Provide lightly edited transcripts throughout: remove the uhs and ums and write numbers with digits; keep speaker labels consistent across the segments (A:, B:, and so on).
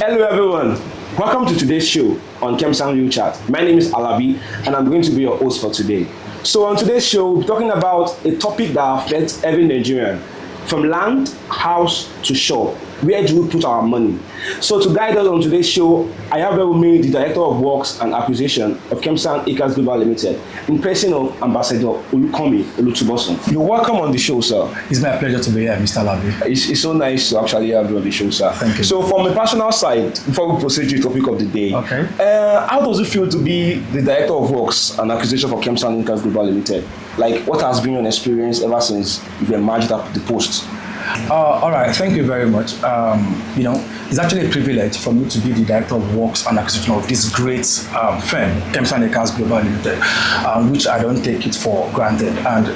A: Hello everyone, welcome to today's show on KEMSAN Real Chat. My name is Alabi and I'm going to be your host for today. So on today's show, we're talking about a topic that affects every Nigerian, from land, house to shop. Where do we put our money? So to guide us on today's show, I have with me the Director of Works and Acquisition of KEMSAN Acres Global Limited, in person of Ambassador Olukomi Olutubosun. You're welcome on the show, sir.
B: It's my pleasure to be here, Mr. Labi.
A: It's so nice to actually have you on the show, sir.
B: Thank you.
A: So from a personal side, before we proceed to the topic of the day,
B: okay.
A: How does it feel to be the Director of Works and Acquisition for KEMSAN Acres Global Limited? Like, what has been your experience ever since you've emerged at the post?
B: All right, thank you very much. It's actually a privilege for me to be the Director of Works and Acquisition of this great firm, KEMSAN Acres Global Limited, which I don't take it for granted. And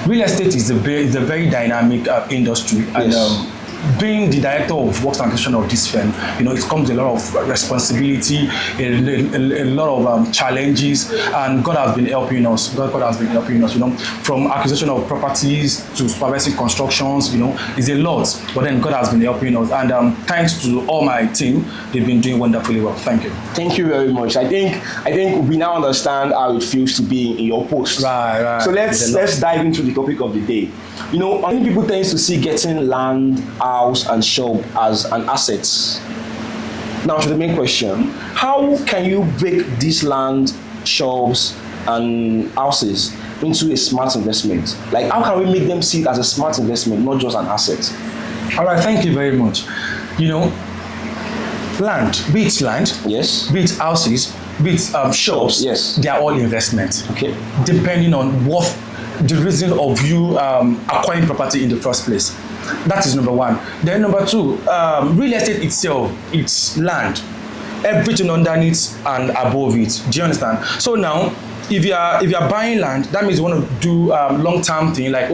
B: real estate is a very dynamic industry.
A: Yes.
B: And being the Director of Works and Acquisition of this firm, it comes with a lot of responsibility, a lot of challenges, and God has been helping us. God has been helping us, from acquisition of properties to supervising constructions, it's a lot, but then God has been helping us, and thanks to all my team, they've been doing wonderfully well. Thank you.
A: Thank you very much. I think we now understand how it feels to be in your post.
B: Right.
A: So let's dive into the topic of the day. Many people tend to see getting land, house, and shop as an asset. Now to the main question, how can you break these land, shops, and houses into a smart investment? Like, how can we make them see it as a smart investment, not just an asset?
B: All right, thank you very much. Land, be it land,
A: yes,
B: be it houses, be it shops,
A: yes,
B: they are all investments.
A: Okay.
B: Depending on what the reason of you acquiring property in the first place. That is number one. Then number two, real estate itself, it's land. Everything underneath and above it. Do you understand? So now, if you are buying land, that means you want to do long-term thing, like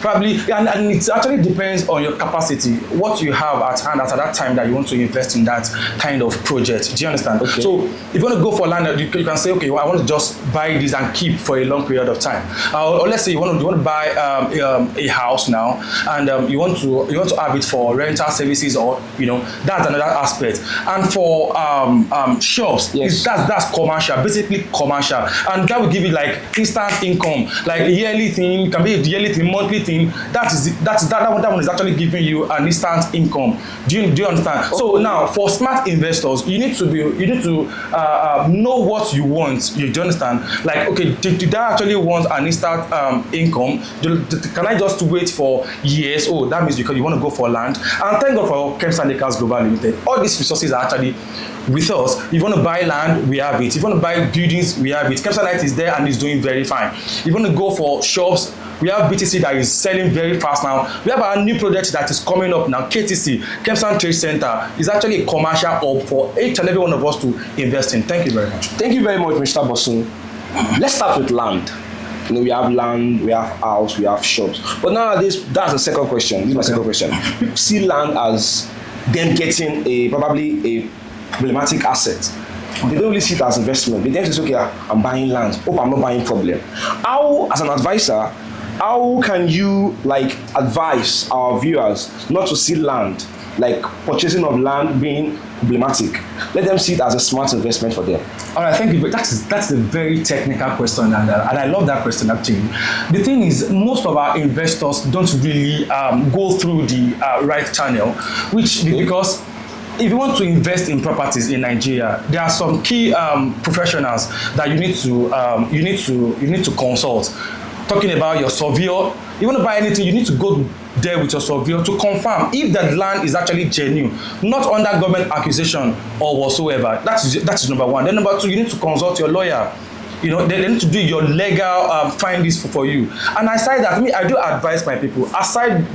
B: probably, and it actually depends on your capacity, what you have at hand at that time that you want to invest in that kind of project. Do you understand? Okay. So if you want to go for land, you can say, okay, well, I want to just buy this and keep for a long period of time. Or let's say you want to buy a house now, and you want to have it for rental services, or that's another aspect. And for shops,
A: yes,
B: that's commercial, basically commercial, and that will give you like instant income, like a yearly thing, can be a yearly thing, monthly thing. That one is actually giving you an instant income. Do you understand? Okay. So now, for smart investors, you need to know what you want. You understand? Like, okay, did I actually want an instant income? Can I just wait for years? That means because you want to go for land. And thank God for KEMSAN Acres Global Limited. All these resources are actually with us. If you want to buy land, we have it. If you want to buy buildings, we have it. KEMSANite is there and is doing very fine. If you want to go for shops, we have BTC that is selling very fast now. We have our new project that is coming up now, KTC, KEMSAN Trade Center, is actually a commercial hub for each and every one of us to invest in. Thank you very much.
A: Thank you very much, Mr. Bosun. Let's start with land. We have land, we have house, we have shops. But nowadays, that's the second question. This is my second question. People see land as them getting probably a problematic asset. They don't really see it as investment. They tend to say, okay, I'm buying land. Hope I'm not buying problem. How, as an advisor, how can you advise our viewers not to see land, like purchasing of land, being problematic? Let them see it as a smart investment for them.
B: All right, thank you. That's a very technical question, and I love that question actually. The thing is, most of our investors don't really go through the right channel, because if you want to invest in properties in Nigeria, there are some key professionals that you need to consult. Talking about your surveyor, you want to buy anything, you need to go there with your surveyor to confirm if that land is actually genuine, not under government accusation or whatsoever. That is number one. Then number two, you need to consult your lawyer. They need to do your legal findings for you. And aside that, I do advise my people, aside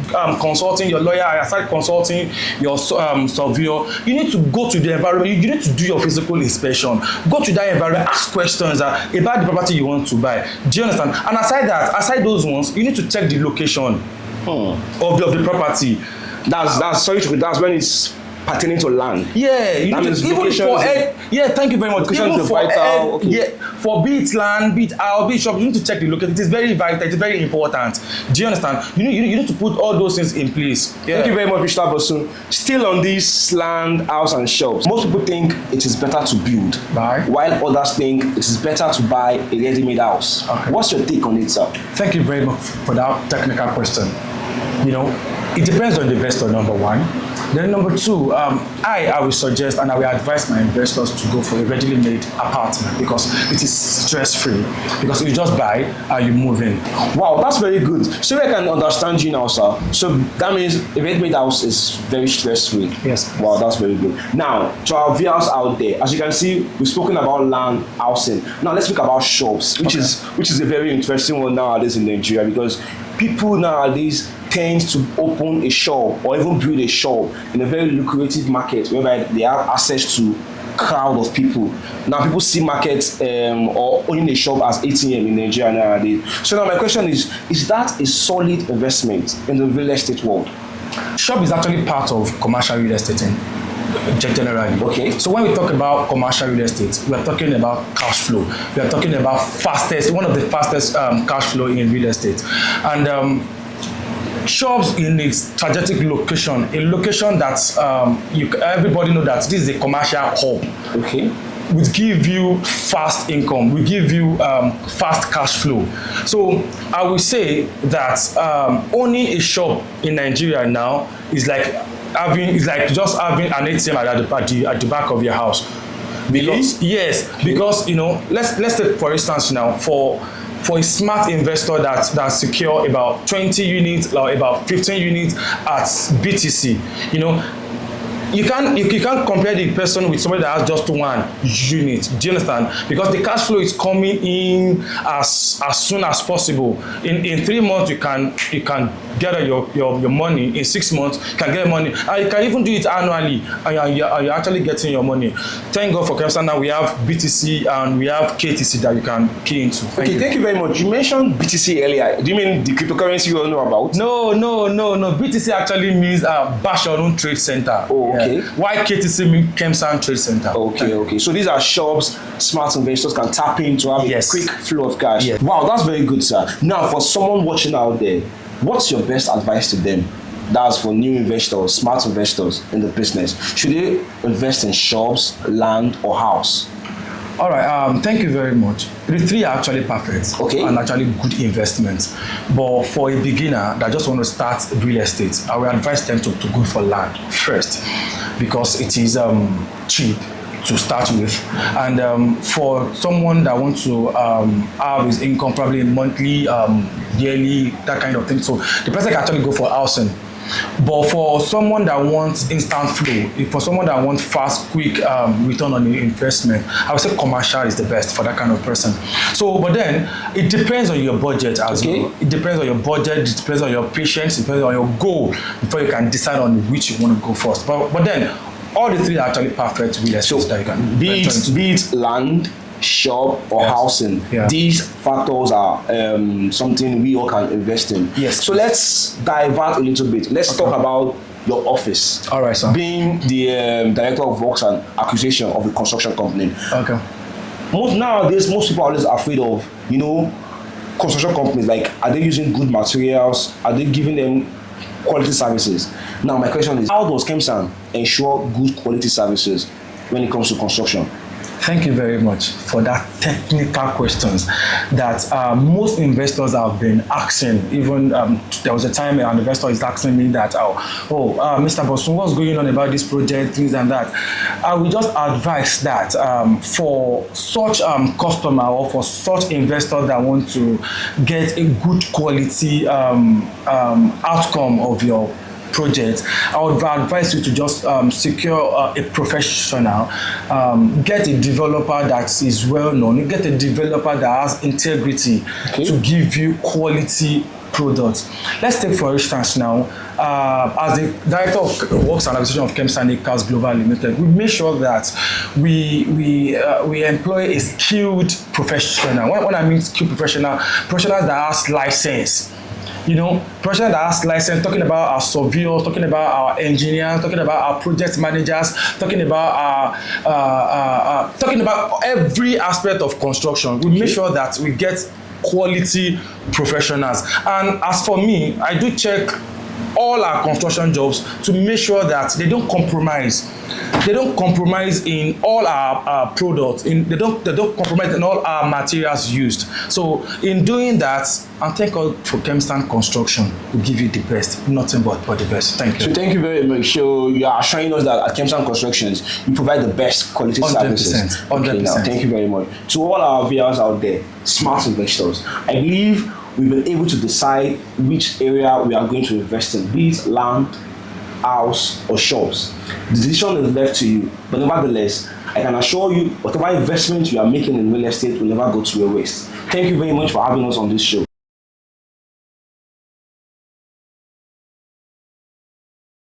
B: consulting your lawyer, aside consulting your surveyor, you need to go to the environment, you need to do your physical inspection, go to that environment, ask questions about the property you want to buy. Do you understand? And aside those ones, you need to check the location of the property.
A: That's when it's pertaining to land.
B: Yeah, you
A: That
B: need
A: means
B: to, even
A: location
B: for
A: is-
B: yeah, thank you very much.
A: Location
B: Even
A: is
B: for
A: vital, okay.
B: yeah, for be it land, be it house, be it shop, you need to check the location. It is very vital. It is very important. Do you understand? You need to put all those things in place. Yeah.
A: Thank you very much, Mr. Bosun. Still on this land, house, and shops. Most people think it is better to build,
B: Buy.
A: while others think it is better to buy a ready-made house.
B: Okay.
A: What's your take on it, sir?
B: Thank you very much for that technical question. You know, it depends on the investor, number one. Then number two, I will suggest and I will advise my investors to go for a readily made apartment because it is stress-free. Because you just buy and you move in.
A: Wow, that's very good. So I can understand you now, sir. So that means a ready-made house is very stress-free.
B: Yes.
A: Wow, that's very good. Now, to our viewers out there, as you can see, we've spoken about land, housing. Now let's speak about shops, which is a very interesting one nowadays in Nigeria because people nowadays tend to open a shop or even build a shop in a very lucrative market whereby they have access to crowd of people. Now people see markets or owning a shop as ATM in Nigeria nowadays. So now my question is that a solid investment in the real estate world?
B: Shop is actually part of commercial real estate generally.
A: Okay.
B: So when we talk about commercial real estate, we are talking about cash flow. We are talking about one of the fastest cash flow in real estate. And shops in its strategic location, a location that everybody know that this is a commercial hub.
A: Okay.
B: Would give you fast income, will give you fast cash flow. So I will say that owning a shop in Nigeria now is like just having an ATM at the back of your house. Because yes, because you know, let's take for instance now for a smart investor that secure about 20 units or about 15 units at BTC, you know, you can't compare the person with somebody that has just one unit. Do you understand? Because the cash flow is coming in as soon as possible. In 3 months you can get your money. In 6 months you can get money. And you can even do it annually, and you're actually getting your money. Thank God for KEMSAN now we have BTC and we have KTC that you can key into.
A: Thank you very much. You mentioned BTC earlier. Do you mean the cryptocurrency you all know about?
B: No. BTC actually means Bashorun Trade Center.
A: Oh, okay.
B: Yeah. Why KTC means KEMSAN Trade Center.
A: Okay. So these are shops smart investors can tap into have a quick flow of cash.
B: Yes.
A: Wow, that's very good, sir. Now, for someone watching out there, what's your best advice to them? That's for new investors, smart investors in the business. Should they invest in shops, land, or house?
B: All right, thank you very much. The three are actually perfect and actually good investments. But for a beginner that just want to start real estate, I will advise them to go for land first because it is cheap to start with. And for someone that wants to have his income probably monthly, yearly, that kind of thing, so the person can actually go for housing. But for someone that wants instant flow, for someone that wants fast, quick return on the investment, I would say commercial is the best for that kind of person. So, but then it depends on your budget as well. It depends on your budget, it depends on your patience, it depends on your goal before you can decide on which you want to go first. But then all the three are actually perfect real estate that you can
A: be it land, shop, or housing. These factors are something we all can invest in.
B: Yes.
A: So let's divert a little bit. Let's talk about your office.
B: All right, sir.
A: Being the director of works and acquisition of a construction company.
B: Okay.
A: Nowadays, most people are always afraid of, construction companies. Like, are they using good materials? Are they giving them quality services? Now, my question is, how does KEMSAN ensure good quality services when it comes to construction?
B: Thank you very much for that technical questions that most investors have been asking. Even there was a time an investor is asking me that, Mr. Bosun, what's going on about this project, things and that. I will just advise that for such customer or for such investor that want to get a good quality outcome of your project, I would advise you to just secure a professional, get a developer that is well known, get a developer that has integrity to give you quality products. Let's take for instance now, as the director of works and acquisition of KEMSAN Global Limited, we make sure that we employ a skilled professional. When I mean skilled professionals that has license. professional that has license, talking about our surveyors, talking about our engineers, talking about our project managers, talking about talking about every aspect of construction. We make sure that we get quality professionals. And as for me, I do check all our construction jobs to make sure that they don't compromise. They don't compromise in all our products. They don't compromise in all our materials used. So in doing that, and thank God for KEMSAN Construction, we give you the best, nothing but the best. Thank you.
A: So thank you very much. So you are assuring us that at KEMSAN Constructions, you provide the best quality
B: 100%,
A: services.
B: 100%.
A: Okay, now, thank you very much. To all our viewers out there, smart investors, I believe we've been able to decide which area we are going to invest in, be it land, house, or shops. The decision is left to you, but nevertheless, I can assure you, whatever investment you are making in real estate will never go to your waste. Thank you very much for having us on this show.